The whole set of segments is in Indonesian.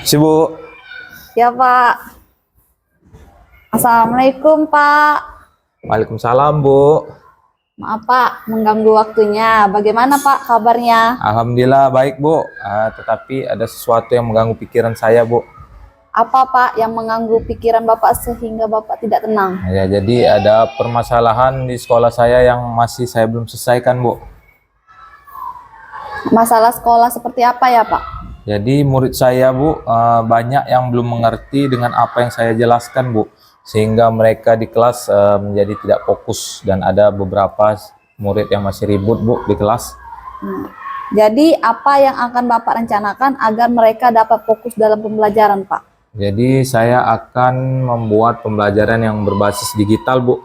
Sibuk. Ya Pak. Assalamualaikum Pak. Waalaikumsalam, Bu. Maaf Pak, mengganggu waktunya. Bagaimana Pak kabarnya? Alhamdulillah baik, Bu. Tetapi ada sesuatu yang mengganggu pikiran saya, Bu. Apa Pak yang mengganggu pikiran Bapak sehingga Bapak tidak tenang? Ya, jadi ada permasalahan di sekolah saya yang masih saya belum selesaikan, Bu. Masalah sekolah seperti apa ya Pak? Jadi murid saya, Bu, banyak yang belum mengerti dengan apa yang saya jelaskan, Bu. Sehingga mereka di kelas menjadi tidak fokus dan ada beberapa murid yang masih ribut, Bu, di kelas. Jadi apa yang akan Bapak rencanakan agar mereka dapat fokus dalam pembelajaran Pak? Jadi saya akan membuat pembelajaran yang berbasis digital, Bu.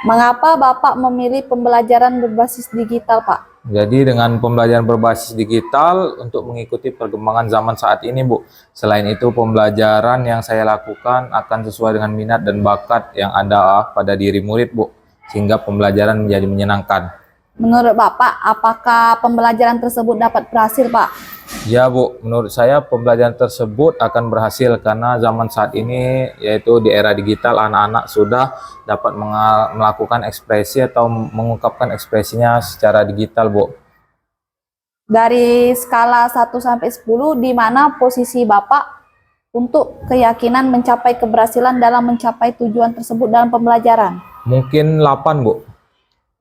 Mengapa Bapak memilih pembelajaran berbasis digital Pak? Jadi dengan pembelajaran berbasis digital untuk mengikuti perkembangan zaman saat ini, Bu. Selain itu, pembelajaran yang saya lakukan akan sesuai dengan minat dan bakat yang ada pada diri murid, Bu. Sehingga pembelajaran menjadi menyenangkan. Menurut Bapak, apakah pembelajaran tersebut dapat berhasil Pak? Ya, Bu, menurut saya pembelajaran tersebut akan berhasil karena zaman saat ini, yaitu di era digital, anak-anak sudah dapat melakukan ekspresi atau mengungkapkan ekspresinya secara digital, Bu. Dari skala 1 sampai 10, di mana posisi Bapak untuk keyakinan mencapai keberhasilan dalam mencapai tujuan tersebut dalam pembelajaran? Mungkin 8, Bu.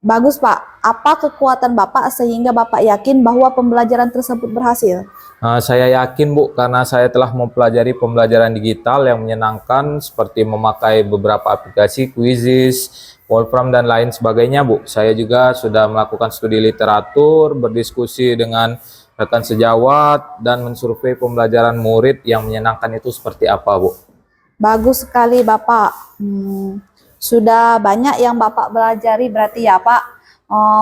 Bagus Pak, apa kekuatan Bapak sehingga Bapak yakin bahwa pembelajaran tersebut berhasil? Saya yakin, Bu, karena saya telah mempelajari pembelajaran digital yang menyenangkan seperti memakai beberapa aplikasi, Quizizz, Wolfram, dan lain sebagainya, Bu. Saya juga sudah melakukan studi literatur, berdiskusi dengan rekan sejawat, dan mensurvei pembelajaran murid yang menyenangkan itu seperti apa, Bu. Bagus sekali Bapak. Sudah banyak yang Bapak pelajari berarti ya Pak.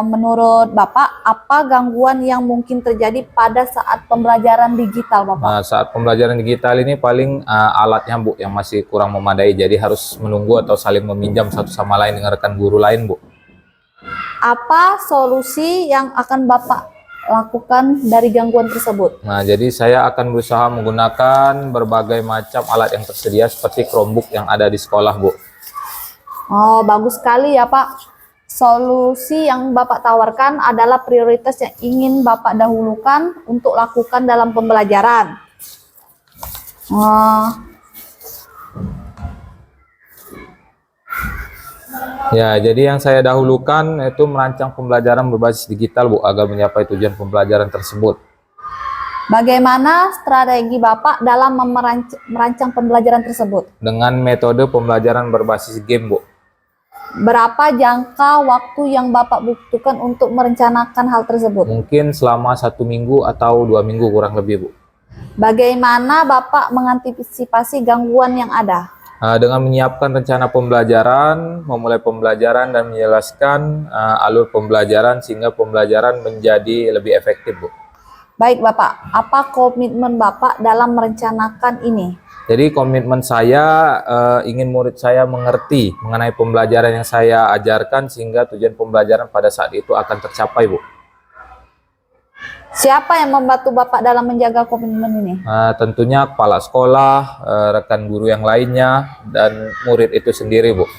Menurut Bapak, apa gangguan yang mungkin terjadi pada saat pembelajaran digital Bapak? Nah, saat pembelajaran digital ini paling alatnya, Bu, yang masih kurang memadai. Jadi harus menunggu atau saling meminjam satu sama lain dengan rekan guru lain, Bu. Apa solusi yang akan Bapak lakukan dari gangguan tersebut? Nah, jadi saya akan berusaha menggunakan berbagai macam alat yang tersedia seperti Chromebook yang ada di sekolah, Bu. Oh, bagus sekali ya Pak. Solusi yang Bapak tawarkan adalah prioritas yang ingin Bapak dahulukan untuk lakukan dalam pembelajaran. Ya, jadi yang saya dahulukan itu merancang pembelajaran berbasis digital, Bu, agar mencapai tujuan pembelajaran tersebut. Bagaimana strategi Bapak dalam merancang pembelajaran tersebut? Dengan metode pembelajaran berbasis game, Bu. Berapa jangka waktu yang Bapak butuhkan untuk merencanakan hal tersebut? Mungkin selama 1 minggu atau 2 minggu kurang lebih, Bu. Bagaimana Bapak mengantisipasi gangguan yang ada? Dengan menyiapkan rencana pembelajaran, memulai pembelajaran, dan menjelaskan alur pembelajaran sehingga pembelajaran menjadi lebih efektif, Bu. Baik Bapak, apa komitmen Bapak dalam merencanakan ini? Jadi komitmen saya ingin murid saya mengerti mengenai pembelajaran yang saya ajarkan sehingga tujuan pembelajaran pada saat itu akan tercapai, Bu. Siapa yang membantu Bapak dalam menjaga komitmen ini? Tentunya kepala sekolah, rekan guru yang lainnya, dan murid itu sendiri, Bu.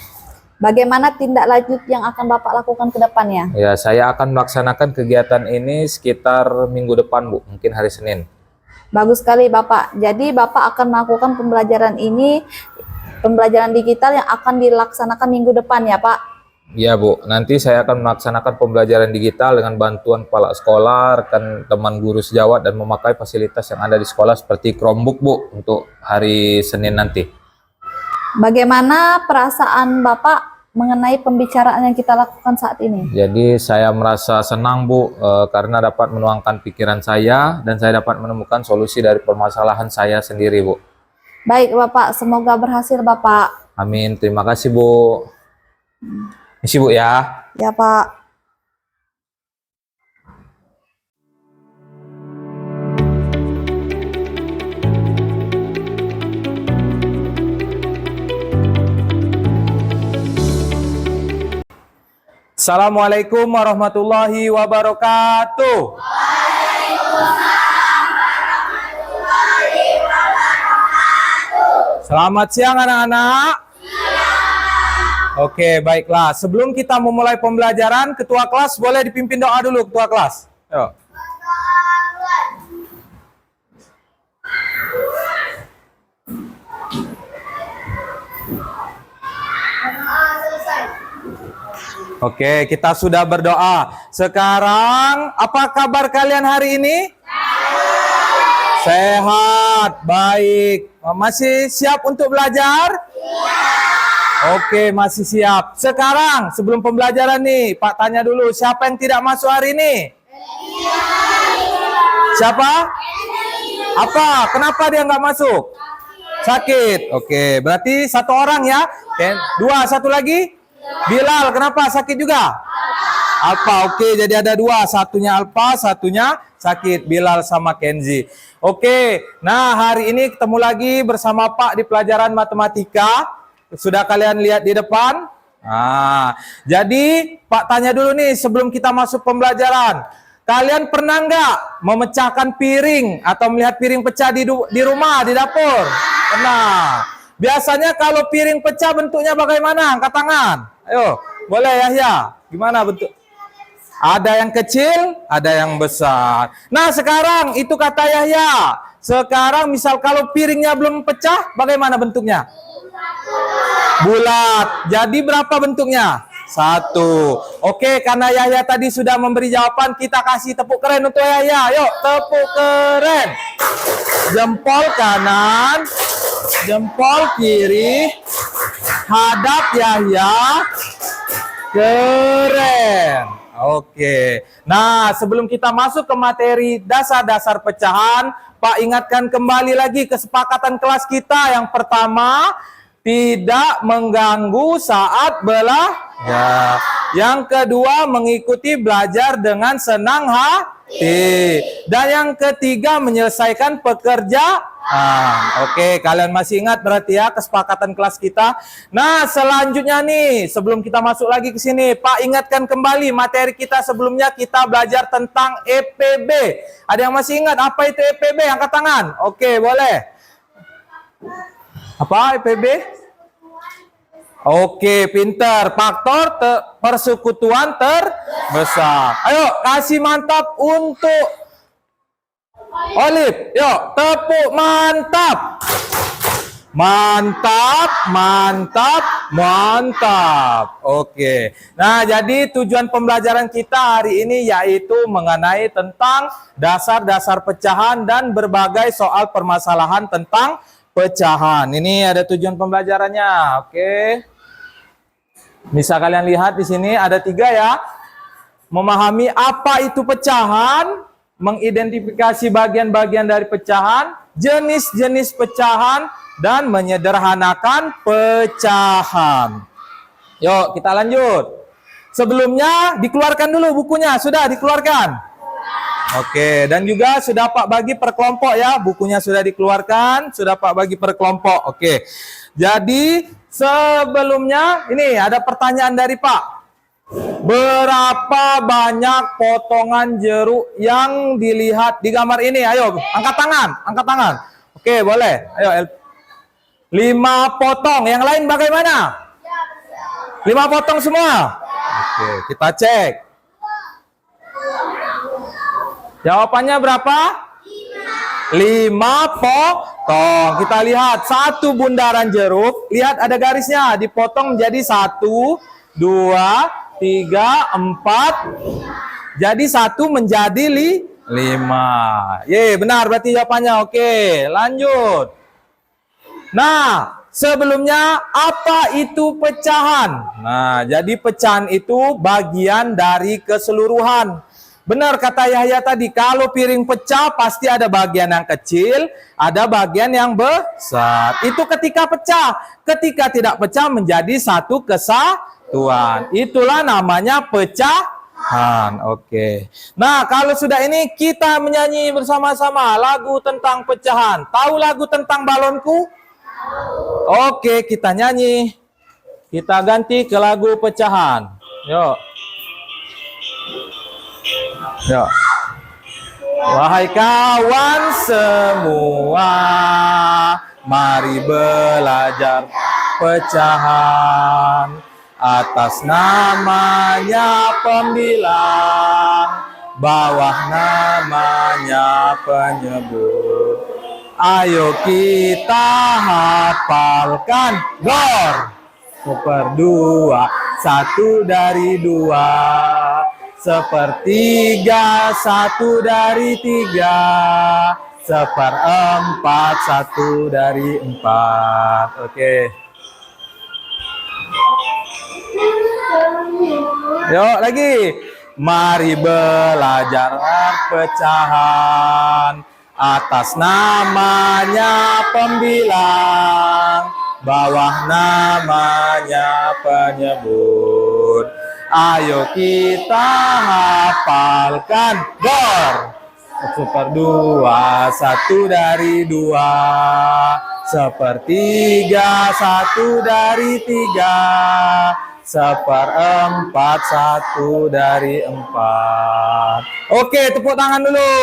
Bagaimana tindak lanjut yang akan Bapak lakukan ke depannya? Ya, saya akan melaksanakan kegiatan ini sekitar minggu depan, Bu, mungkin hari Senin. Bagus sekali Bapak. Jadi Bapak akan melakukan pembelajaran ini, pembelajaran digital yang akan dilaksanakan minggu depan ya Pak? Ya, Bu, nanti saya akan melaksanakan pembelajaran digital dengan bantuan kepala sekolah, rekan teman guru sejawat, dan memakai fasilitas yang ada di sekolah seperti Chromebook, Bu, untuk hari Senin nanti. Bagaimana perasaan Bapak mengenai pembicaraan yang kita lakukan saat ini? Jadi saya merasa senang, Bu, karena dapat menuangkan pikiran saya dan saya dapat menemukan solusi dari permasalahan saya sendiri, Bu. Baik Bapak, semoga berhasil Bapak. Amin, terima kasih, Bu. Misi, Bu, ya. Ya Pak. Assalamualaikum warahmatullahi wabarakatuh. Waalaikumsalam warahmatullahi wabarakatuh. Selamat siang anak-anak. Oke, baiklah. Sebelum kita memulai pembelajaran, ketua kelas boleh dipimpin doa dulu, ketua kelas. Yuk. Oke, kita sudah berdoa. Sekarang, apa kabar kalian hari ini? Sehat, baik. Masih siap untuk belajar? Oke, masih siap. Sekarang, sebelum pembelajaran nih, Pak tanya dulu, siapa yang tidak masuk hari ini? Siapa? Apa? Kenapa dia nggak masuk? Sakit. Oke, berarti satu orang ya. Dua, satu lagi? Bilal, kenapa? Sakit juga? Alpa, oke, jadi ada dua. Satunya Alpa, satunya sakit. Bilal sama Kenzi. Oke, nah hari ini ketemu lagi bersama Pak di pelajaran matematika. Sudah kalian lihat di depan? Nah, jadi Pak tanya dulu nih sebelum kita masuk pembelajaran. Kalian pernah nggak memecahkan piring atau melihat piring pecah di rumah, di dapur? Pernah. Biasanya kalau piring pecah bentuknya bagaimana? Angkat tangan. Ayo, boleh Yahya. Gimana bentuk? Ada yang kecil, ada yang besar. Nah sekarang itu kata Yahya. Sekarang misal kalau piringnya belum pecah, bagaimana bentuknya? Bulat. Jadi berapa bentuknya? Satu. Oke, karena Yahya tadi sudah memberi jawaban, kita kasih tepuk keren untuk Yahya. Yuk, tepuk keren. Jempol kanan, jempol kiri, hadap Yahya. Keren. Oke. Nah, sebelum kita masuk ke materi dasar-dasar pecahan, Pak ingatkan kembali lagi kesepakatan kelas kita. Yang pertama, tidak mengganggu saat belajar. Yang kedua, mengikuti belajar dengan senang hati. Dan yang ketiga, menyelesaikan pekerjaan. Oke, kalian masih ingat berarti ya kesepakatan kelas kita. Nah, selanjutnya nih, sebelum kita masuk lagi ke sini, Pak ingatkan kembali materi kita sebelumnya kita belajar tentang EPB. Ada yang masih ingat apa itu EPB? Angkat tangan. Oke, boleh. Apa EPB? Oke, pinter. Faktor persekutuan terbesar. Ayo, kasih mantap untuk Olive. Yuk, tepuk mantap. Mantap, mantap, mantap. Oke. Nah, jadi tujuan pembelajaran kita hari ini yaitu mengenai tentang dasar-dasar pecahan dan berbagai soal permasalahan tentang pecahan. Ini ada tujuan pembelajarannya. Oke. Bisa kalian lihat di sini ada 3 ya. Memahami apa itu pecahan, mengidentifikasi bagian-bagian dari pecahan, jenis-jenis pecahan, dan menyederhanakan pecahan. Yuk, kita lanjut. Sebelumnya dikeluarkan dulu bukunya, sudah dikeluarkan? Oke, dan juga sudah Pak bagi per kelompok ya, bukunya sudah dikeluarkan, sudah Pak bagi per kelompok. Oke, jadi sebelumnya ini ada pertanyaan dari Pak. Berapa banyak potongan jeruk yang dilihat di gambar ini? Ayo, angkat tangan, angkat tangan. Oke, boleh. Ayo, 5 potong. Yang lain bagaimana? 5 potong semua? Oke, kita cek. Jawabannya berapa? 5 potong. Kita lihat satu bundaran jeruk. Lihat ada garisnya, dipotong menjadi 1, 2, 3, 4. Jadi 1 menjadi 5. Ye, benar berarti jawabannya. Oke, lanjut. Nah, sebelumnya apa itu pecahan? Nah, jadi pecahan itu bagian dari keseluruhan. Benar kata Yahya tadi, kalau piring pecah pasti ada bagian yang kecil, ada bagian yang besar. Itu ketika pecah. Ketika tidak pecah menjadi satu kesatuan. Itulah namanya pecahan. Oke. Nah, kalau sudah ini kita menyanyi bersama-sama lagu tentang pecahan. Tahu lagu tentang balonku? Oke, kita nyanyi. Kita ganti ke lagu pecahan. Yuk. Yuk. Wahai kawan semua, Mari belajar pecahan. Atas namanya pembilang, bawah namanya penyebut. Ayo kita hafalkan. Gor. Seperdua, satu dari dua. Sepertiga, satu dari tiga. Seperempat, satu dari empat. Oke. Yuk lagi. Mari belajar pecahan. Atas namanya pembilang, bawah namanya penyebut. Ayo kita hafalkan. Gor. Seperdua, satu dari dua. Sepertiga, satu dari tiga. Seperempat, satu dari empat. Oke, tepuk tangan dulu.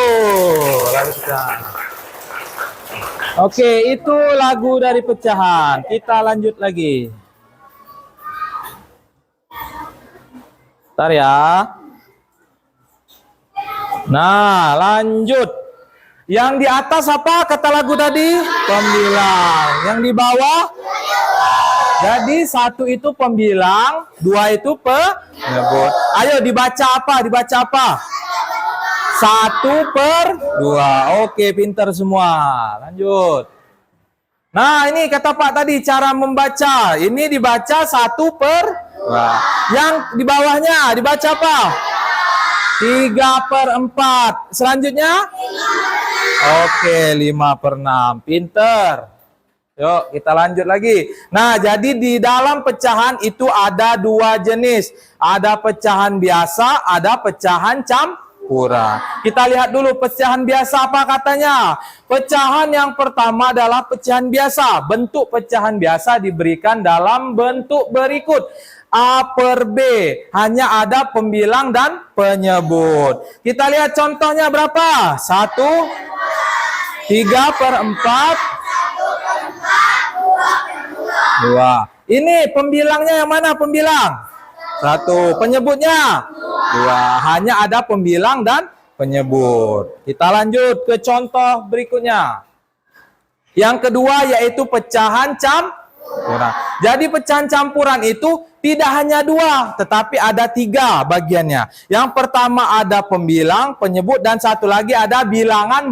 Oke, itu lagu dari pecahan. Kita lanjut lagi. Bentar ya. Nah, lanjut. Yang di atas apa kata lagu tadi? Pembilang. Yang di bawah? Jadi satu itu pembilang, dua itu penyebut. Ayo dibaca apa? Dibaca apa? 1/2. Oke, pinter semua. Lanjut. Nah, ini kata Pak tadi cara membaca. Ini dibaca 1/2. Yang di bawahnya dibaca apa? 3/4. Selanjutnya? Oke, 5/6. Pinter. Yuk, kita lanjut lagi. Nah, jadi di dalam pecahan itu ada dua jenis. Ada pecahan biasa, ada pecahan campuran. Kita lihat dulu pecahan biasa apa katanya. Pecahan yang pertama adalah pecahan biasa. Bentuk pecahan biasa diberikan dalam bentuk berikut. A/B. Hanya ada pembilang dan penyebut. Kita lihat contohnya berapa? 1, 3/4. 2. Ini pembilangnya yang mana pembilang? 1. Penyebutnya? 2. Hanya ada pembilang dan penyebut. Kita lanjut ke contoh berikutnya. Yang kedua yaitu pecahan campuran. Jadi pecahan campuran itu tidak hanya 2, tetapi ada 3 bagiannya. Yang pertama ada pembilang, penyebut, dan satu lagi ada bilangan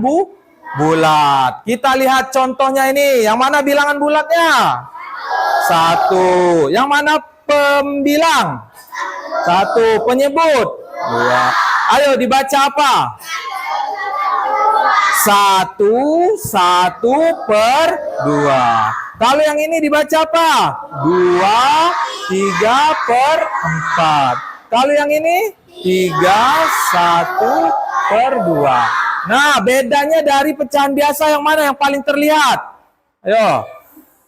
bulat. Kita lihat contohnya ini. Yang mana bilangan bulatnya? 1. Yang mana pembilang? 1. Penyebut? 2. Ayo dibaca apa? 1/2. Kalau yang ini dibaca apa? 2, 3/4. Kalau yang ini 3, 1/2. Nah, bedanya dari pecahan biasa yang mana yang paling terlihat? Ayo.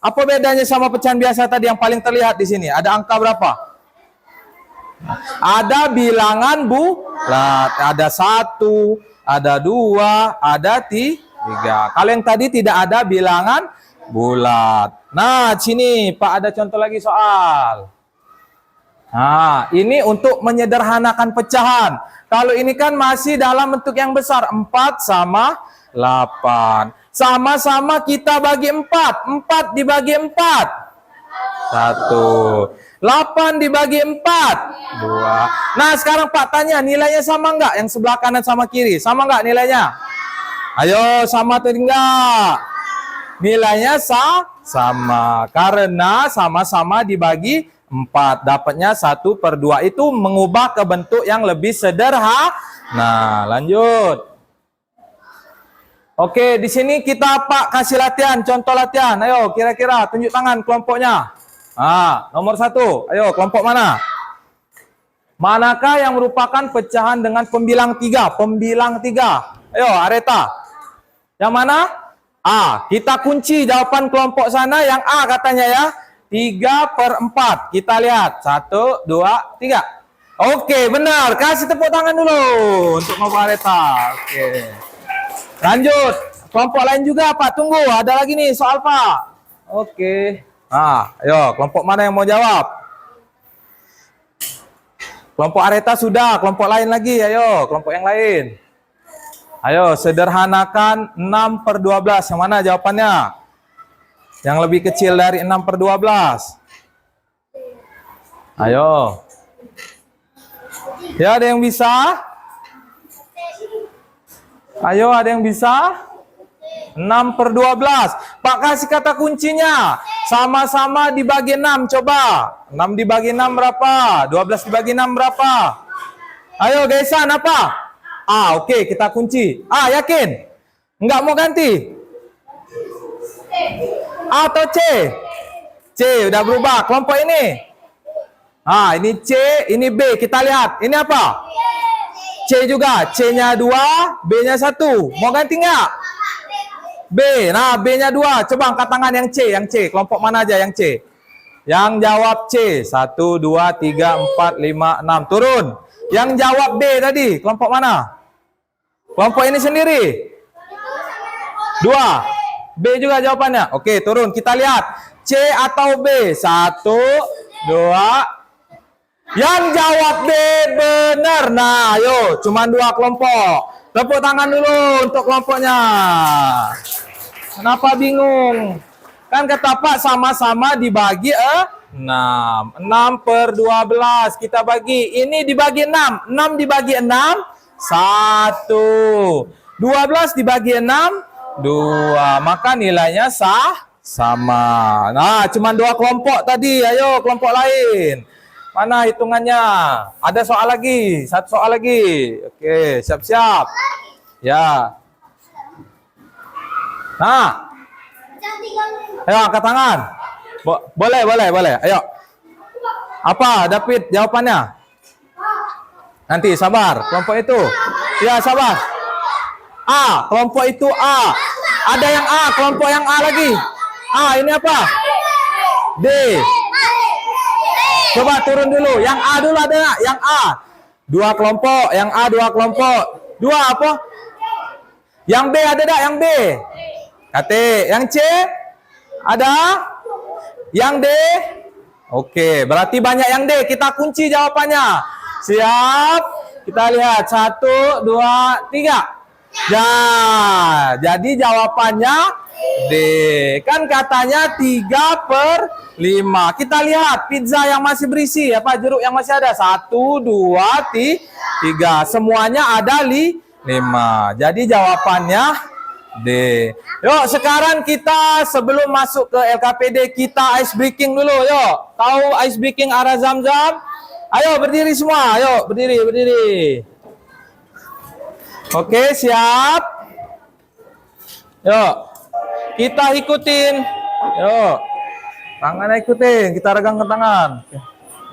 Apa bedanya sama pecahan biasa tadi yang paling terlihat di sini? Ada angka berapa? Ada bilangan bulat. Ada 1, ada 2, ada 3. Kalau yang tadi tidak ada bilangan bulat. Nah, sini Pak ada contoh lagi soal. Nah, ini untuk menyederhanakan pecahan. Kalau ini kan masih dalam bentuk yang besar. 4/8. Sama-sama kita bagi 4. 4 dibagi 4. 1. 8 dibagi 4. 2. Nah, sekarang Pak tanya, nilainya sama enggak? Yang sebelah kanan sama kiri. Sama enggak nilainya? Ayo, sama atau enggak? Nilainya sama. Karena sama-sama dibagi 4. Dapatnya 1/2. Itu mengubah ke bentuk yang lebih sederhana. Nah, lanjut. Oke, di sini kita Pak kasih latihan, contoh latihan. Ayo, kira-kira tunjuk tangan kelompoknya. Nah, nomor 1. Ayo, kelompok mana? Manakah yang merupakan pecahan dengan pembilang 3? Pembilang 3. Ayo, Areta. Yang mana? A. Kita kunci jawaban kelompok sana yang A katanya ya. 3/4. Kita lihat. 1, 2, 3. Oke, benar. Kasih tepuk tangan dulu untuk kelompok Areta. Oke. Lanjut. Kelompok lain juga Pak, tunggu. Ada lagi nih soal Pak. Oke. Nah, ayo kelompok mana yang mau jawab? Kelompok Areta sudah, kelompok lain lagi. Ayo, kelompok yang lain. Ayo, sederhanakan 6/12. Yang mana jawabannya? Yang lebih kecil dari 6/12. Ayo. Ya, ada yang bisa? Ayo, ada yang bisa? 6/12. Pak, kasih kata kuncinya. Sama-sama dibagi 6, coba. 6 dibagi 6 berapa? 12 dibagi 6 berapa? Ayo, Gaisan, apa? Oke, kita kunci. Yakin? Enggak mau ganti? A atau C? C, udah berubah. Kelompok ini? Ini C, ini B. Kita lihat. Ini apa? C juga. C-nya 2, B-nya 1. Mau ganti nggak? B. Nah, B-nya 2. Coba angkat tangan yang C. Yang C. Kelompok mana aja yang C? Yang jawab C. 1, 2, 3, 4, 5, 6. Turun. Yang jawab B tadi. Kelompok mana? Kelompok ini sendiri. 2. B juga jawabannya. Oke, turun. Kita lihat. C atau B? 1, 2. Yang jawab B benar. Nah, ayo. Cuma 2 kelompok. Tepuk tangan dulu untuk kelompoknya. Kenapa bingung? Kan kata Pak sama-sama dibagi 6. 6/12 kita bagi. Ini dibagi 6. 6 dibagi 6. 1. 12 dibagi 6. 2. Maka nilainya sama. Nah, cuma 2 kelompok tadi. Ayo kelompok lain. Mana hitungannya? Ada soal lagi. 1 soal lagi. Oke, siap-siap. Ya. Nah. Ayo angkat tangan. Boleh. Ayo. Apa, David, jawabannya? Nanti, sabar. Kelompok itu. Ya, sabar. Kelompok itu A. Ada yang A, kelompok yang A lagi. Ini apa? D. Coba turun dulu. Yang A dulu ada nggak? Yang A. 2 kelompok. Yang A 2 kelompok. 2 apa? Yang B ada nggak? Yang B? KT. Yang C? Ada? Yang D? Oke. Berarti banyak yang D. Kita kunci jawabannya. Siap. Kita lihat. 1, 2, 3. Ya. Jadi jawabannya D. Kan katanya 3/5. Kita lihat pizza yang masih berisi apa, jeruk yang masih ada. 1, 2, 3. Semuanya ada 5. Jadi jawabannya D. Yuk sekarang kita sebelum masuk ke LKPD kita ice breaking dulu. Yuk. Tahu ice breaking arah Zam-Zam? Ayo berdiri semua. Ayo berdiri. Oke, siap. Yuk. Kita ikutin. Yuk. Tangannya ikutin. Kita regang ke tangan.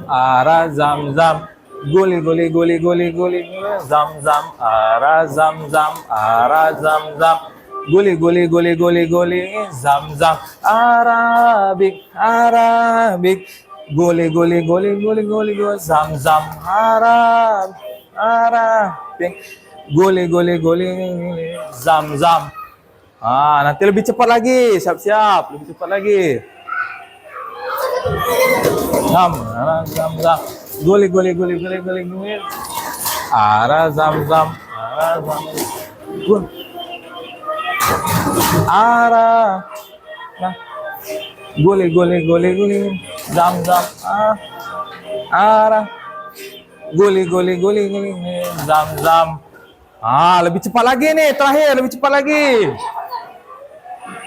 Arah Zam-Zam. Guli. Zam-Zam. Arah Zam-Zam. Arah Zam-Zam. Guli. Zam-Zam. Arabik. Guli. Zam-Zam. Arabik. Guli. Zam-Zam. Nanti lebih cepat lagi. Siap-siap. Lebih cepat lagi. Zam. Guli. Arah Zam-Zam. Arah. Guli. Zam-Zam. Arah. Guli. Zam-Zam. Lebih cepat lagi nih. Terakhir, lebih cepat lagi.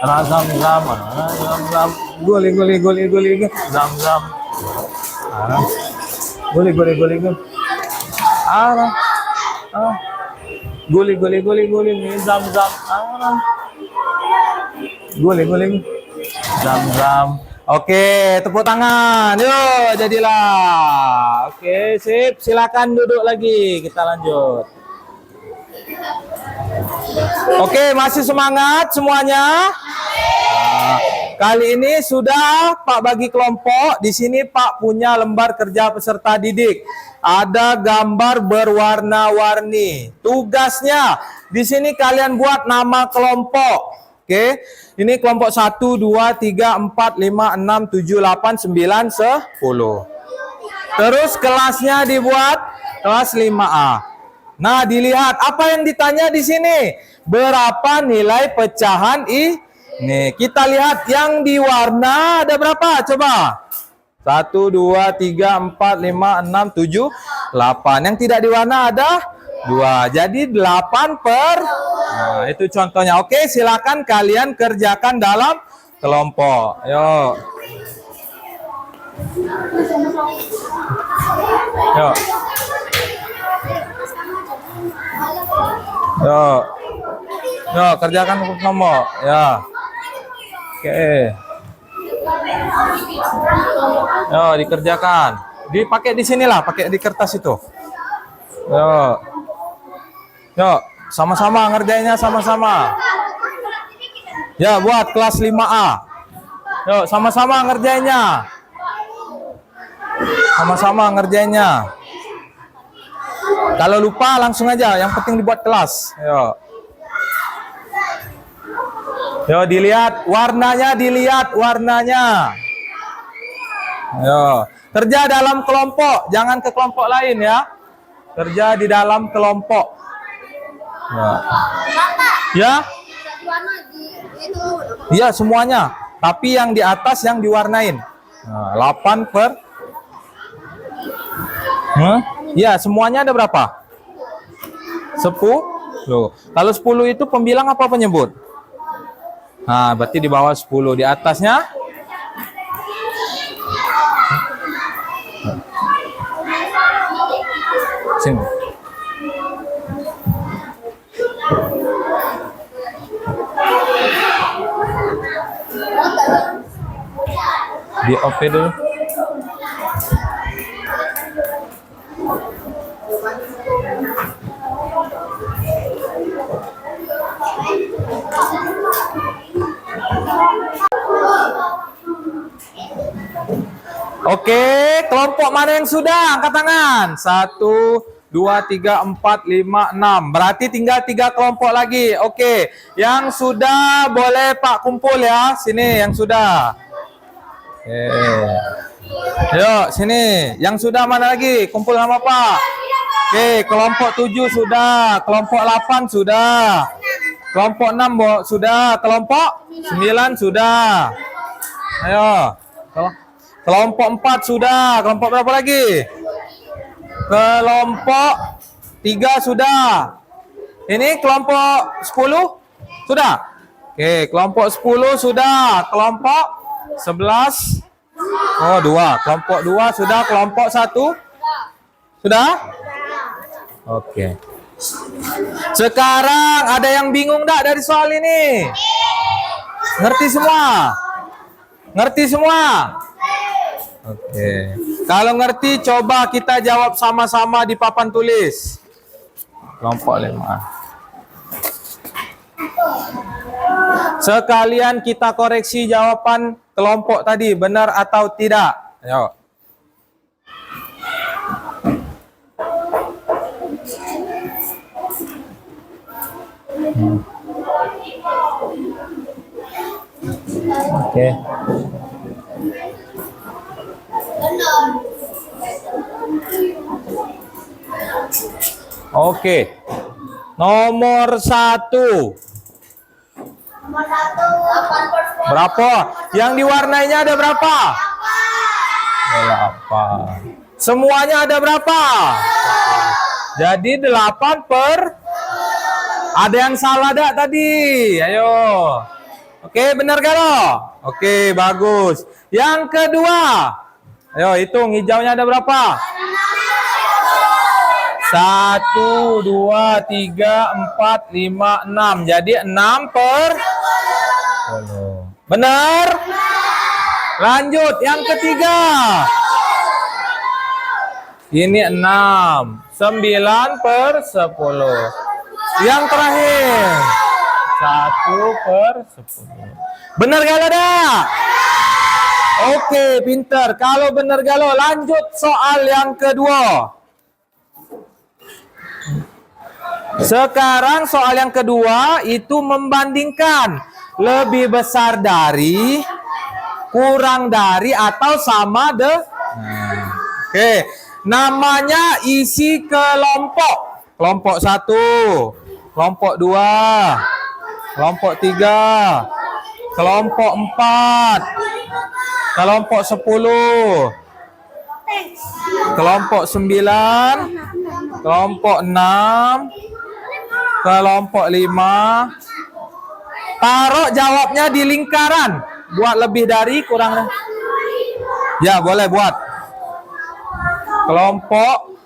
Arah Zam-Zam. Guli. Zam-Zam. Arah. Guli. Arah. Guli. Zam-Zam. Arah. Guli. Zam-Zam. Oke, tepuk tangan. Yuk, jadilah. Oke, sip. Silakan duduk lagi. Kita lanjut. Oke, masih semangat semuanya? Kali ini sudah Pak bagi kelompok. Di sini Pak punya lembar kerja peserta didik. Ada gambar berwarna-warni. Tugasnya Di sini kalian buat nama kelompok. Oke. Ini kelompok 1, 2, 3, 4, 5, 6, 7, 8, 9, 10. Terus kelasnya dibuat kelas 5A. Nah, dilihat apa yang ditanya di sini. Berapa nilai pecahan ini? Kita lihat yang di warna ada berapa? Coba. 1, 2, 3, 4, 5, 6, 7, 8. Yang tidak di warna ada 2. Jadi 8 per. Nah, itu contohnya. Oke, silakan kalian kerjakan dalam kelompok. Yuk. Yuk. Yuk. Yuk, kerjakan kelompok. Ya. Oke. Yuk, dikerjakan. Dipakai di sinilah, pakai di kertas itu. Yuk. Yuk, sama-sama ngerjainnya sama-sama. Ya, buat kelas 5A. Yuk, sama-sama ngerjainnya. Sama-sama ngerjainnya. Kalau lupa langsung aja, yang penting dibuat kelas. Yuk. Yuk, dilihat warnanya, dilihat warnanya. Yuk, kerja dalam kelompok, jangan ke kelompok lain ya. Kerja di dalam kelompok. Ya. Iya, semuanya. Tapi yang di atas yang diwarnain. Nah, 8 per. Ya, semuanya ada berapa? 10. Kalau 10 itu pembilang apa penyebut? Nah, berarti di bawah 10. Di atasnya? Sini. Di OP dulu. Oke, kelompok mana yang sudah? Angkat tangan. 1, 2, 3, 4, 5, 6. Berarti tinggal 3 kelompok lagi. Oke, yang sudah boleh Pak kumpul ya. Sini yang sudah. Oke. Yuk, sini. Yang sudah mana lagi? Kumpul sama Pak. Oke, kelompok 7 sudah. Kelompok 8 sudah. Kelompok 6 sudah. Kelompok 9 sudah. Ayo. Kelompok 4 sudah. Kelompok berapa lagi? Kelompok 3 sudah. Ini kelompok 10 sudah. Oke, kelompok 10 sudah. Kelompok 11. Oh, 2. Kelompok 2 sudah. Kelompok 1 sudah. Oke. Sekarang ada yang bingung enggak dari soal ini? Ngerti semua? Ngerti semua? Oke. Kalau ngerti coba kita jawab sama-sama di papan tulis. Kelompok 5. Sekalian kita koreksi jawaban kelompok tadi, benar atau tidak. Ayo. Oke. Oke. Nomor 1. Berapa? Yang diwarnainya ada berapa? 8. Semuanya ada berapa? Jadi 8 per. Ada yang salah dak tadi? Ayo. Oke, benar gak lo? Oke, bagus. Yang kedua. Ayo hitung, hijaunya ada berapa? 1, 2, 3, 4, 5, 6. Jadi 6 per 10. Benar? Lanjut, yang ketiga. Ini 6. 9 per 10. Yang terakhir. 1 per 10. Benar gak ada? Oke, pinter. Kalau benar galo, lanjut soal yang kedua. Sekarang soal yang kedua itu membandingkan lebih besar dari, kurang dari, atau sama Oke. Namanya isi kelompok. Kelompok 1, kelompok 2, kelompok 3, kelompok 4, kelompok 10, kelompok 9, kelompok 6, kelompok 5. Taruh jawabnya di lingkaran. Buat lebih dari, kurang dari. Ya, boleh buat. Kelompok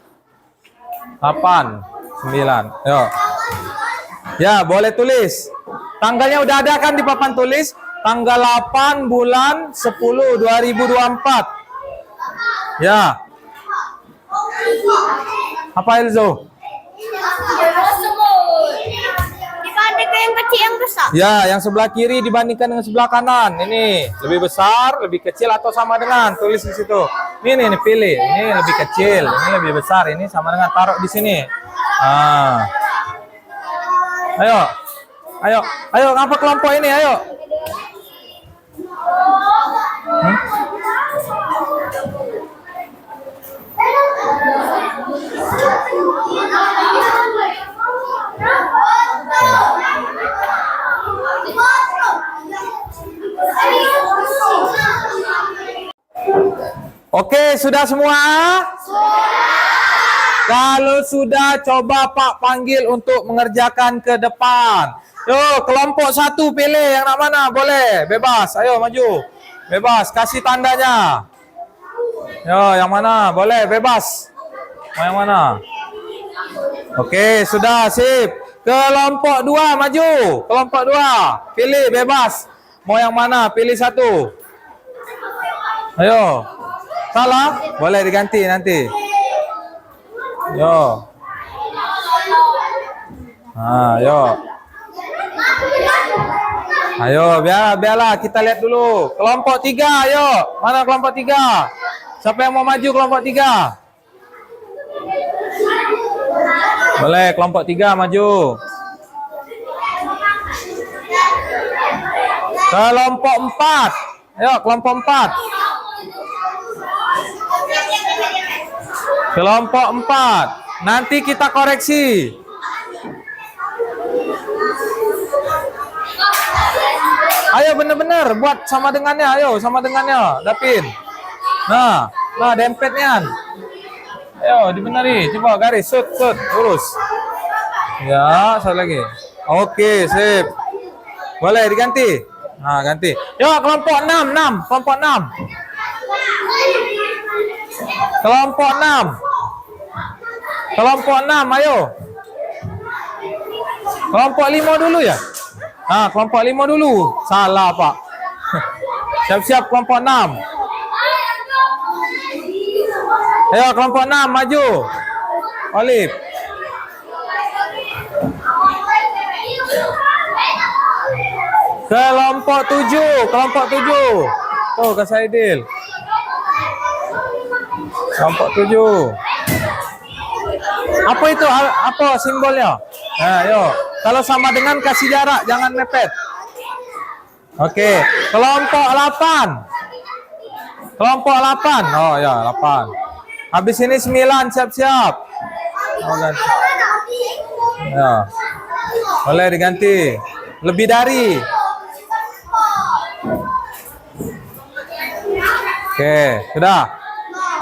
8, 9. Yuk. Ya, boleh tulis. Tanggalnya udah ada kan di papan tulis? Tanggal 8 bulan 10 2024. Ya. Apa Elzo? Dibandingkan yang kecil yang besar. Ya, yang sebelah kiri dibandingkan dengan sebelah kanan. Ini lebih besar, lebih kecil, atau sama dengan? Tulis di situ. Ini pilih. Ini lebih kecil, ini lebih besar, ini sama dengan, taruh di sini. Ayo, apa kelompok ini? Ayo. Oke, sudah semua? Kalau sudah, coba Pak panggil untuk mengerjakan ke depan. Yuk, kelompok 1 pilih yang nak mana? Boleh, bebas. Ayo maju. Bebas, kasih tandanya. Yo, yang mana? Boleh, bebas. Mau yang mana? Oke, sudah, sip. Kelompok 2 maju. Kelompok 2, pilih bebas. Mau yang mana? Pilih satu. Ayo. Salah? Boleh diganti nanti. Yo. Yo. Ayo, biarlah kita lihat dulu. Kelompok 3, ayo. Mana kelompok 3? Siapa yang mau maju kelompok 3? Boleh, kelompok 3 maju. Kelompok 4. Ayo, kelompok 4. Kelompok 4. Nanti kita koreksi. Ayo bener-bener buat sama dengannya. Ayo sama dengannya, Dapin. Nah, dempetnya. Ayo dibenari. Coba garis, sut, lurus. Ya, satu lagi. Oke, sip. Boleh diganti. Nah, ganti. Yuk, kelompok 6. Kelompok 6. Kelompok 6. Kelompok 6, ayo. Kelompok 5 dulu ya? Nah, kelompok 5 dulu. Salah, Pak. Siap-siap kelompok 6. Ayo, kelompok 6, maju. Olip. Kelompok 7. Kelompok 7. Tuh, Kak Saidil. Kelompok 7. Apa itu? Apa simbolnya? Nah, yuk. Kalau sama dengan kasih jarak, jangan mepet. Oke. Kelompok 8. Kelompok 8. Oh ya, 8. Habis ini 9, siap-siap. Oh, ganti. Ya. Boleh diganti. Lebih dari. Oke, sudah.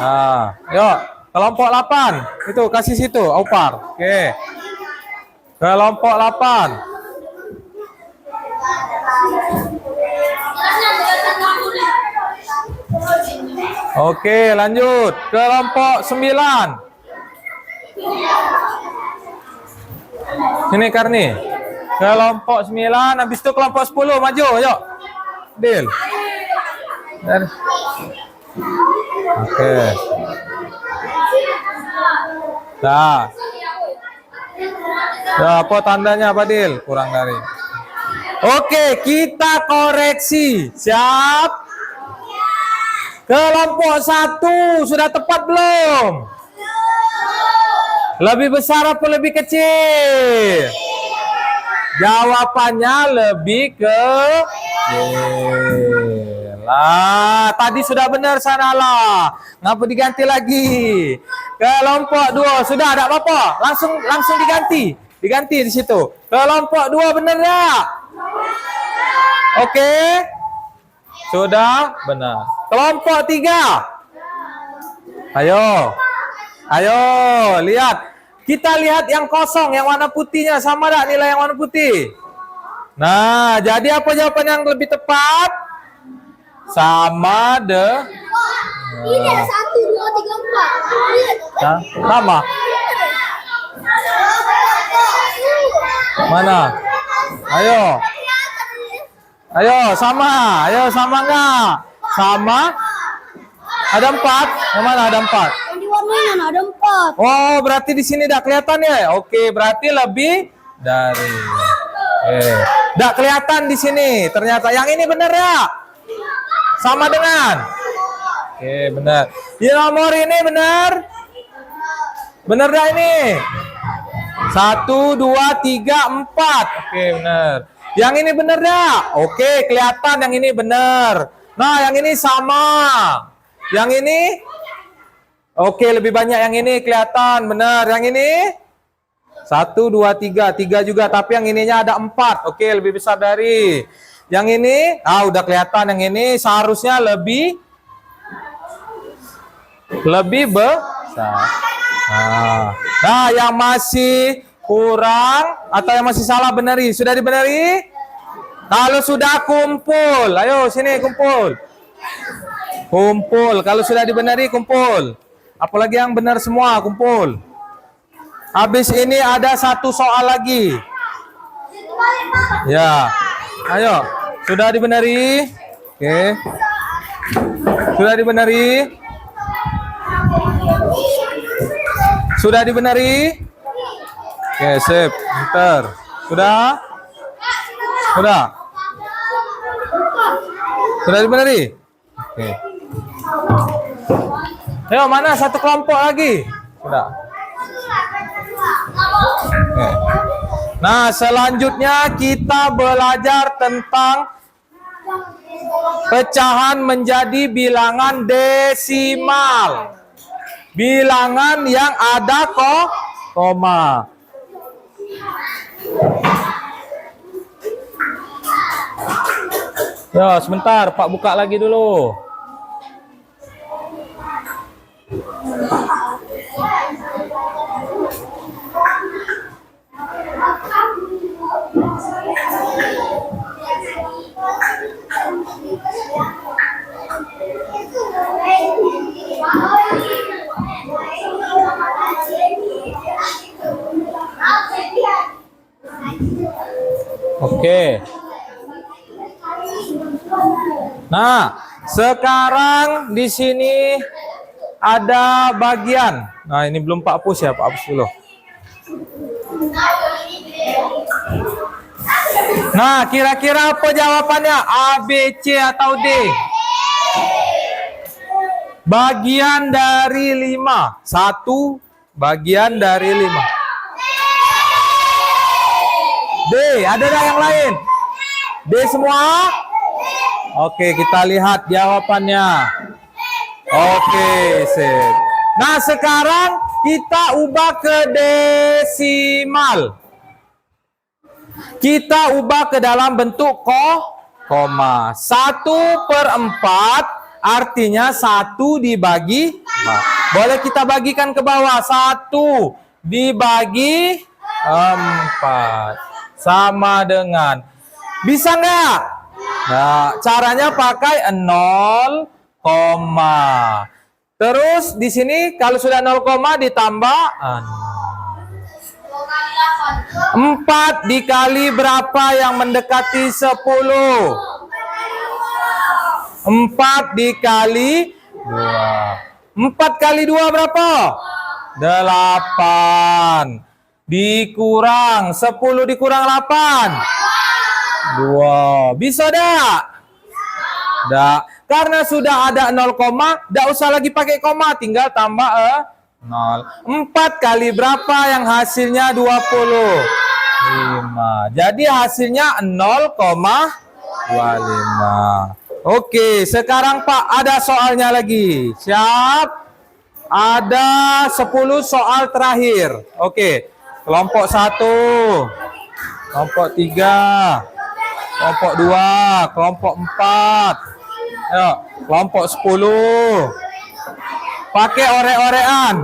Nah, yuk. Kelompok 8. Itu kasih situ, Aupar. Oke. Kelompok 8. Oke, lanjut. Kelompok 9. Sini Karni. Kelompok 9, habis itu kelompok 10, maju, yuk. Deal. Oke. Nah. Ya, apa tandanya, Pak Dil? Kurang dari. Oke, kita koreksi. Siap? Kelompok 1 sudah tepat belum? Lebih besar apa lebih kecil? Jawabannya lebih kecil. Lah, tadi sudah benar Sanalah. Ngapa diganti lagi? Kelompok 2 sudah ada apa-apa. Langsung diganti. Diganti di situ. Kelompok 2 benar enggak? Oke. Sudah benar. Kelompok 3. Ayo. Ayo, lihat. Kita lihat yang kosong, yang warna putihnya. Sama tak nilai yang warna putih? Nah, jadi apa jawaban yang lebih tepat? Sama deh. Ini ada 1, 2, 3, 4. Nah, sama. Mana? Ayo. Ayo, sama. Ayo, sama enggak? Sama. Ada 4. Yang mana ada 4? Yang di warnanya ada 4. Oh, berarti di sini tidak kelihatan ya? Oke, berarti lebih dari. Tidak kelihatan di sini. Ternyata yang ini benar ya? Sama dengan. Oke, benar. Di nomor ini benar? Benar dah ini? 1, 2, 3, 4. Oke, benar. Yang ini benar dah? Oke, kelihatan yang ini benar. Nah, yang ini sama. Yang ini? Oke, lebih banyak yang ini kelihatan. Benar. Yang ini? 1, 2, 3. 3 juga, tapi yang ininya ada 4. Oke, lebih besar dari. Yang ini? Udah kelihatan. Yang ini seharusnya lebih besar. Nah, yang masih kurang atau yang masih salah benari. Sudah dibenari? Kalau sudah kumpul. Ayo, sini kumpul. Kumpul. Kalau sudah dibenari, kumpul. Apalagi yang benar semua, kumpul. Habis ini ada 1 soal lagi. Ya. Ayo. Sudah dibenari? Oke. Sudah dibenari? Sudah dibenari? Oke, sip. Bentar. Sudah? Sudah? Sudah dibenari? Oke. Ayo, mana 1 kelompok lagi? Sudah. Oke. Nah, selanjutnya kita belajar tentang pecahan menjadi bilangan desimal. Bilangan yang ada koma. Ya, sebentar, Pak buka lagi dulu. Oke. Nah, sekarang di sini ada bagian. Nah, ini belum Pak hapus ya, Pak hapus dulu. Nah, kira-kira apa jawabannya? A, B, C, atau D? Bagian dari 5. 1 bagian dari 5. D, ada dah yang lain? D semua? Oke, kita lihat jawabannya. Oke, sip. Nah, sekarang kita ubah ke desimal. Kita ubah ke dalam bentuk koma. 1/4 artinya 1 dibagi 4. Boleh kita bagikan ke bawah. 1 dibagi 4. Sama dengan. Bisa nggak? Nah, caranya pakai 0, terus di sini kalau sudah 0, ditambah 4 dikali berapa yang mendekati 10? 4 dikali 2. 4 kali 2 berapa? 8. Dikurang 10 dikurang 8. 2. Bisa dah? Dah. Karena sudah ada 0, dah usah lagi pakai koma, tinggal tambah 0. 4 kali berapa yang hasilnya 20? 5. Jadi hasilnya 0,25. Oke, sekarang Pak ada soalnya lagi. Siap? Ada 10 soal terakhir. Oke, kelompok 1, kelompok 3, kelompok 2, kelompok 4. Ayo, kelompok 10. Pakai orek-orekan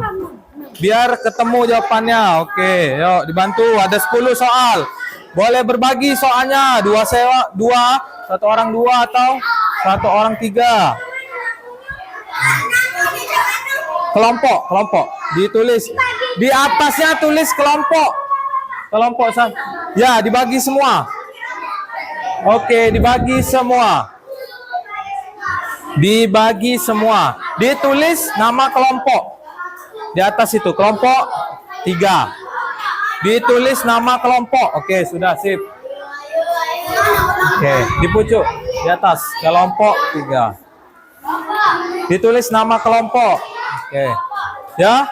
biar ketemu jawabannya. Oke, yuk dibantu. Ada 10 soal. Boleh berbagi soalnya. 2 sewa, 2, 1 orang 2 atau 1 orang 3. Kelompok ditulis. Di atasnya tulis kelompok. Kelompok ya, dibagi semua. Oke, dibagi semua. Dibagi semua. Ditulis nama kelompok. Di atas itu kelompok 3. Ditulis nama kelompok. Oke, sudah sip. Oke, di pucuk di atas kelompok 3. Ditulis nama kelompok. Oke. Ya.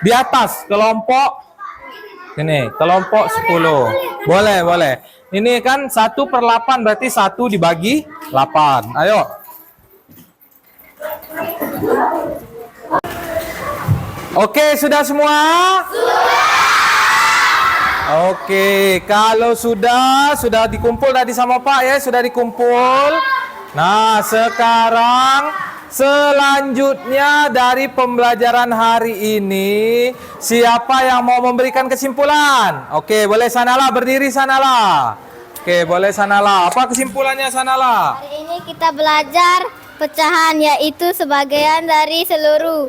Di atas kelompok ini, kelompok 10. Boleh. Ini kan 1/8 berarti 1 dibagi 8. Ayo. Oke, sudah semua? Oke, kalau sudah dikumpul tadi sama Pak ya, sudah dikumpul. Nah, sekarang selanjutnya dari pembelajaran hari ini, siapa yang mau memberikan kesimpulan? Oke, boleh sanalah, berdiri sanalah. Oke, boleh sanalah. Apa kesimpulannya sanalah? Hari ini kita belajar pecahan, yaitu sebagian dari seluruh.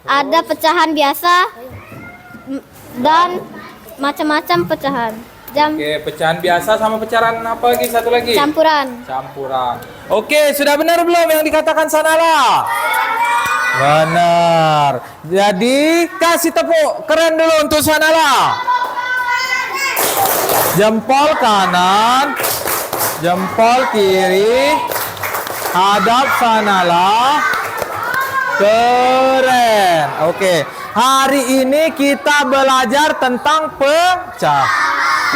Ada pecahan biasa dan macam-macam pecahan. Oke, pecahan biasa sama pecahan apa lagi? Satu lagi? Campuran. Oke, sudah benar belum yang dikatakan sanalah? Benar. Jadi kasih tepuk keren dulu untuk sanalah. Jempol kanan, jempol kiri, hadap sanalah. Keren. Oke. Hari ini kita belajar tentang pecah.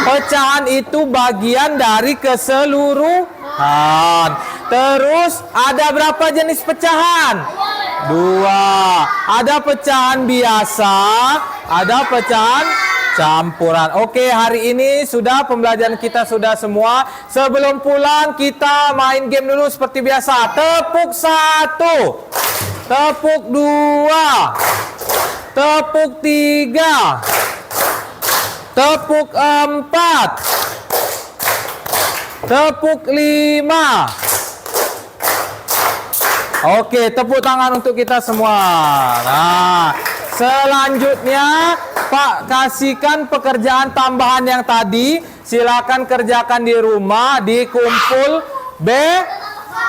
Pecahan itu bagian dari keseluruhan. Terus ada berapa jenis pecahan? 2. Ada pecahan biasa, ada pecahan campuran. Oke, hari ini sudah pembelajaran kita sudah semua. Sebelum pulang kita main game dulu seperti biasa. Tepuk 1. Tepuk 2. Tepuk 3. Tepuk 4. Tepuk 5. Oke, tepuk tangan untuk kita semua. Nah, selanjutnya Pak kasihkan pekerjaan tambahan yang tadi. Silakan kerjakan di rumah, dikumpul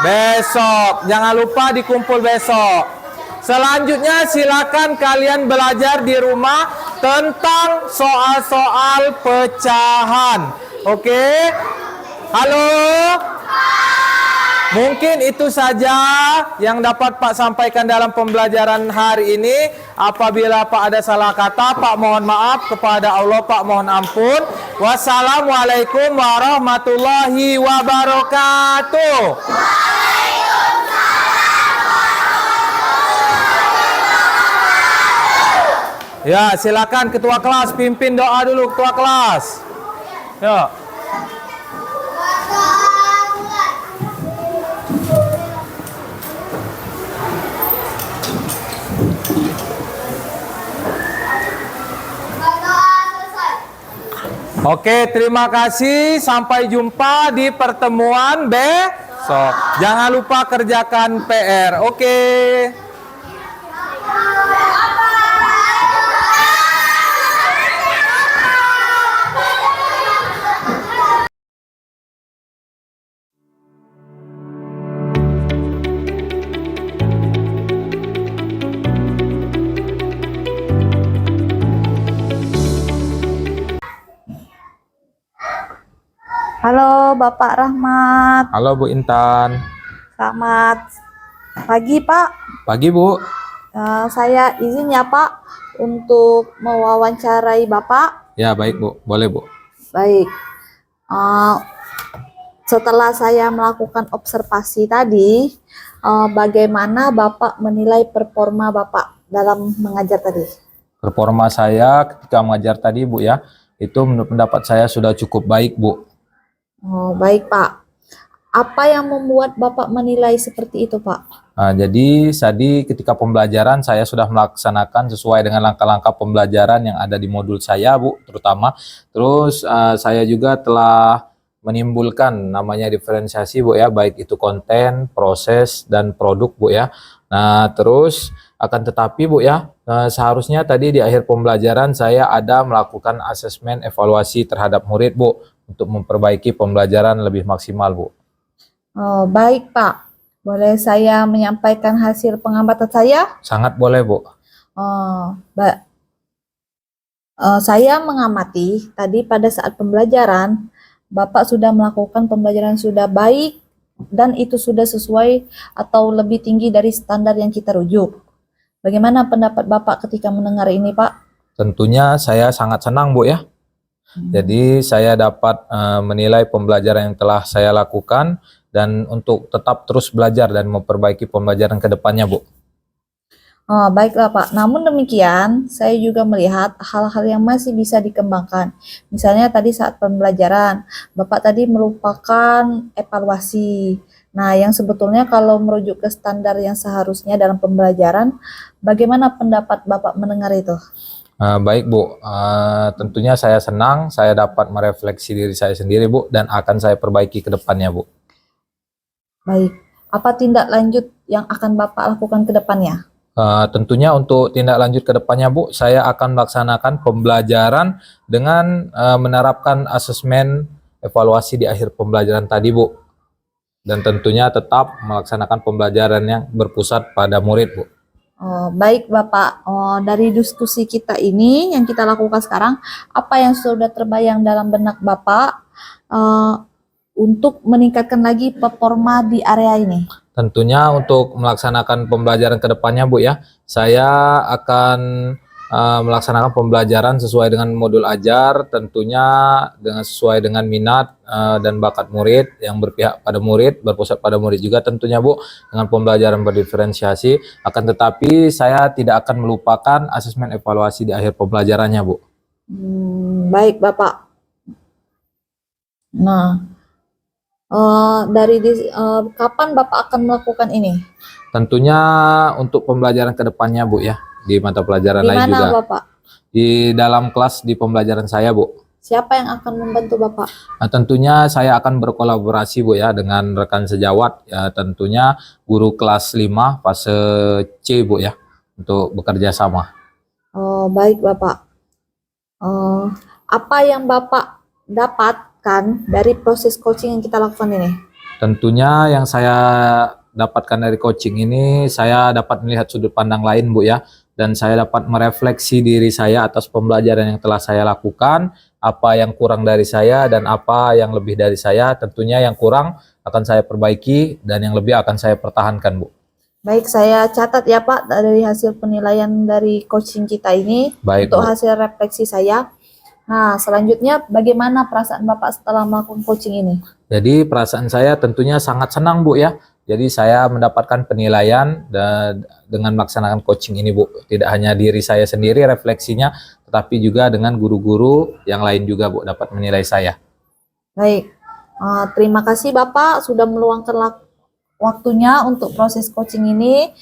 besok. Jangan lupa dikumpul besok. Selanjutnya silakan kalian belajar di rumah tentang soal-soal pecahan. Oke? Halo? Mungkin itu saja yang dapat Pak sampaikan dalam pembelajaran hari ini. Apabila Pak ada salah kata, Pak mohon maaf. Kepada Allah Pak mohon ampun. Wassalamualaikum warahmatullahi wabarakatuh. Ya, silakan ketua kelas pimpin doa dulu ketua kelas. Ya. Oke, terima kasih. Sampai jumpa di pertemuan besok. Jangan lupa kerjakan PR. Oke. Halo Bapak Rahmat. Halo Bu Intan. Selamat pagi Pak. Pagi Bu. Saya izin ya Pak untuk mewawancarai Bapak. Ya, baik Bu. Boleh Bu. Baik. Eh, Setelah saya melakukan observasi tadi, bagaimana Bapak menilai performa Bapak dalam mengajar tadi? Performa saya ketika mengajar tadi Bu ya, itu menurut pendapat saya sudah cukup baik Bu. Oh, baik Pak. Apa yang membuat Bapak menilai seperti itu Pak? Jadi tadi ketika pembelajaran saya sudah melaksanakan sesuai dengan langkah-langkah pembelajaran yang ada di modul saya Bu, terutama. Terus saya juga telah menimbulkan namanya diferensiasi Bu ya, baik itu konten, proses, dan produk Bu ya. Nah terus akan tetapi Bu ya, seharusnya tadi di akhir pembelajaran saya ada melakukan asesmen evaluasi terhadap murid Bu, untuk memperbaiki pembelajaran lebih maksimal Bu. Oh, baik Pak. Boleh saya menyampaikan hasil pengamatan saya? Sangat boleh Bu. Oh, saya mengamati tadi pada saat pembelajaran, Bapak sudah melakukan pembelajaran sudah baik dan itu sudah sesuai atau lebih tinggi dari standar yang kita rujuk. Bagaimana pendapat Bapak ketika mendengar ini, Pak? Tentunya saya sangat senang Bu ya. Jadi saya dapat menilai pembelajaran yang telah saya lakukan dan untuk tetap terus belajar dan memperbaiki pembelajaran ke depannya Bu. Oh, baiklah Pak. Namun demikian, saya juga melihat hal-hal yang masih bisa dikembangkan. Misalnya tadi saat pembelajaran, Bapak tadi merupakan evaluasi. Nah, yang sebetulnya kalau merujuk ke standar yang seharusnya dalam pembelajaran, bagaimana pendapat Bapak mendengar itu? Baik Bu, tentunya saya senang saya dapat merefleksi diri saya sendiri Bu, dan akan saya perbaiki ke depannya Bu. Baik. Apa tindak lanjut yang akan Bapak lakukan ke depannya? Tentunya untuk tindak lanjut ke depannya Bu, saya akan melaksanakan pembelajaran dengan menerapkan asesmen evaluasi di akhir pembelajaran tadi Bu. Dan tentunya tetap melaksanakan pembelajaran yang berpusat pada murid Bu. Oh, baik Bapak. Dari diskusi kita ini yang kita lakukan sekarang, apa yang sudah terbayang dalam benak Bapak untuk meningkatkan lagi performa di area ini? Tentunya untuk melaksanakan pembelajaran ke depannya Bu ya, saya akan melaksanakan pembelajaran sesuai dengan modul ajar, tentunya sesuai dengan minat dan bakat murid, yang berpihak pada murid, berpusat pada murid juga tentunya Bu, dengan pembelajaran berdiferensiasi. Akan tetapi saya tidak akan melupakan asesmen evaluasi di akhir pembelajarannya Bu. Baik Bapak. Nah, kapan Bapak akan melakukan ini? Tentunya untuk pembelajaran ke depannya Bu ya, di mata pelajaran Di lain mana juga. Bapak? Di dalam kelas di pembelajaran saya Bu. Siapa yang akan membantu Bapak? Nah, tentunya saya akan berkolaborasi Bu ya dengan rekan sejawat ya, tentunya guru kelas 5 fase C Bu ya, untuk bekerja sama. Oh, baik Bapak. Apa yang Bapak dapatkan dari proses coaching yang kita lakukan ini? Tentunya yang saya dapatkan dari coaching ini, saya dapat melihat sudut pandang lain Bu ya, dan saya dapat merefleksi diri saya atas pembelajaran yang telah saya lakukan, apa yang kurang dari saya dan apa yang lebih dari saya. Tentunya yang kurang akan saya perbaiki dan yang lebih akan saya pertahankan Bu. Baik, saya catat ya Pak dari hasil penilaian dari coaching kita ini. Baik, untuk Bu. hasil refleksi saya. Nah, selanjutnya bagaimana perasaan Bapak setelah melakukan coaching ini? Jadi perasaan saya tentunya sangat senang Bu ya. Jadi saya mendapatkan penilaian dengan melaksanakan coaching ini Bu. Tidak hanya diri saya sendiri refleksinya, tetapi juga dengan guru-guru yang lain juga Bu dapat menilai saya. Baik, terima kasih Bapak sudah meluangkan waktunya untuk proses coaching ini.